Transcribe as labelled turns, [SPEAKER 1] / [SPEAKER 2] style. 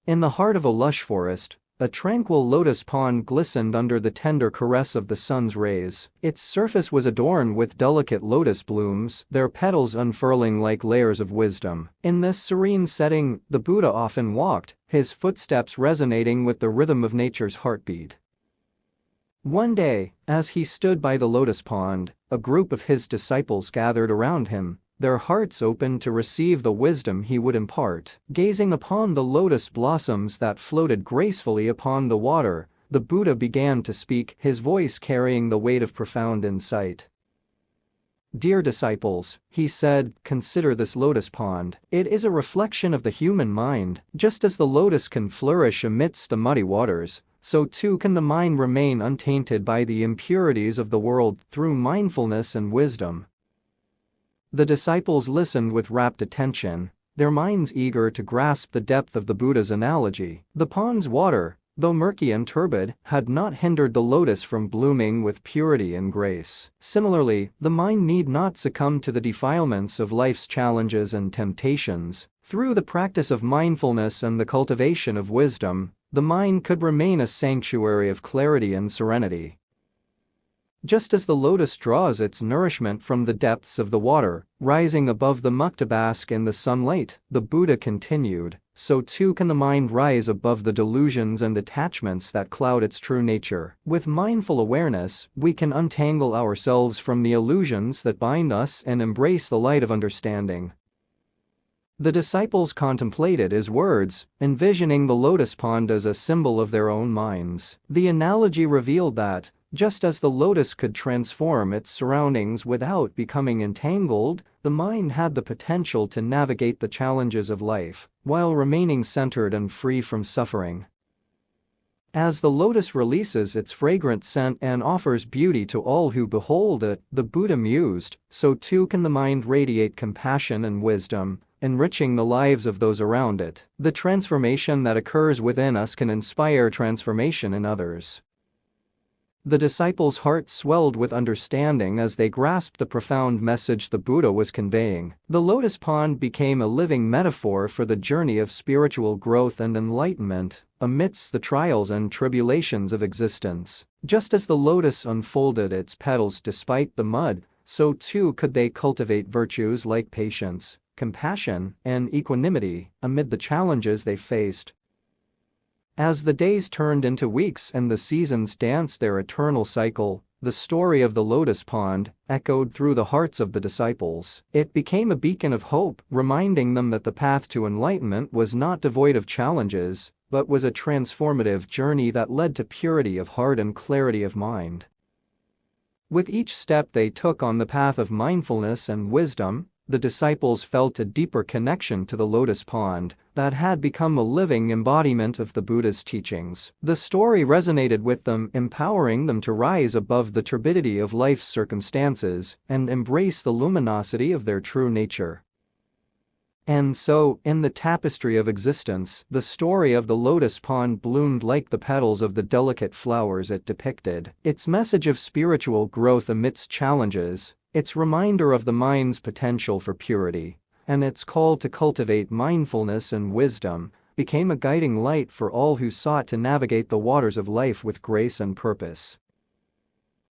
[SPEAKER 1] In the heart of a lush forest, a tranquil lotus pond glistened under the tender caress of the sun's rays. Its surface was adorned with delicate lotus blooms, their petals unfurling like layers of wisdom. In this serene setting, the Buddha often walked, his footsteps resonating with the rhythm of nature's heartbeat. One day, as he stood by the lotus pond, a group of his disciples gathered around him, their hearts open to receive the wisdom he would impart. Gazing upon the lotus blossoms that floated gracefully upon the water, the Buddha began to speak, his voice carrying the weight of profound insight. "Dear disciples," he said, "consider this lotus pond. It is a reflection of the human mind. Just as the lotus can flourish amidst the muddy waters, so too can the mind remain untainted by the impurities of the world through mindfulness and wisdom." The disciples listened with rapt attention, their minds eager to grasp the depth of the Buddha's analogy. The pond's water, though murky and turbid, had not hindered the lotus from blooming with purity and grace. Similarly, the mind need not succumb to the defilements of life's challenges and temptations. Through the practice of mindfulness and the cultivation of wisdom, the mind could remain a sanctuary of clarity and serenity. Just as the lotus draws its nourishment from the depths of the water, rising above the muck to bask in the sunlight, the Buddha continued, so too can the mind rise above the delusions and attachments that cloud its true nature. With mindful awareness, we can untangle ourselves from the illusions that bind us and embrace the light of understanding. The disciples contemplated his words, envisioning the lotus pond as a symbol of their own minds. The analogy revealed that, just as the lotus could transform its surroundings without becoming entangled, the mind had the potential to navigate the challenges of life while remaining centered and free from suffering. As the lotus releases its fragrant scent and offers beauty to all who behold it, the Buddha mused, so too can the mind radiate compassion and wisdom, enriching the lives of those around it. The transformation that occurs within us can inspire transformation in others. The disciples' hearts swelled with understanding as they grasped the profound message the Buddha was conveying. The lotus pond became a living metaphor for the journey of spiritual growth and enlightenment amidst the trials and tribulations of existence. Just as the lotus unfolded its petals despite the mud, so too could they cultivate virtues like patience, compassion, and equanimity amid the challenges they faced. As the days turned into weeks and the seasons danced their eternal cycle, the story of the lotus pond echoed through the hearts of the disciples. It became a beacon of hope, reminding them that the path to enlightenment was not devoid of challenges, but was a transformative journey that led to purity of heart and clarity of mind. With each step they took on the path of mindfulness and wisdom, the disciples felt a deeper connection to the lotus pond that had become a living embodiment of the Buddha's teachings. The story resonated with them, empowering them to rise above the turbidity of life's circumstances and embrace the luminosity of their true nature. And so, in the tapestry of existence, the story of the lotus pond bloomed like the petals of the delicate flowers it depicted. Its message of spiritual growth amidst challenges, its reminder of the mind's potential for purity, and its call to cultivate mindfulness and wisdom, became a guiding light for all who sought to navigate the waters of life with grace and purpose.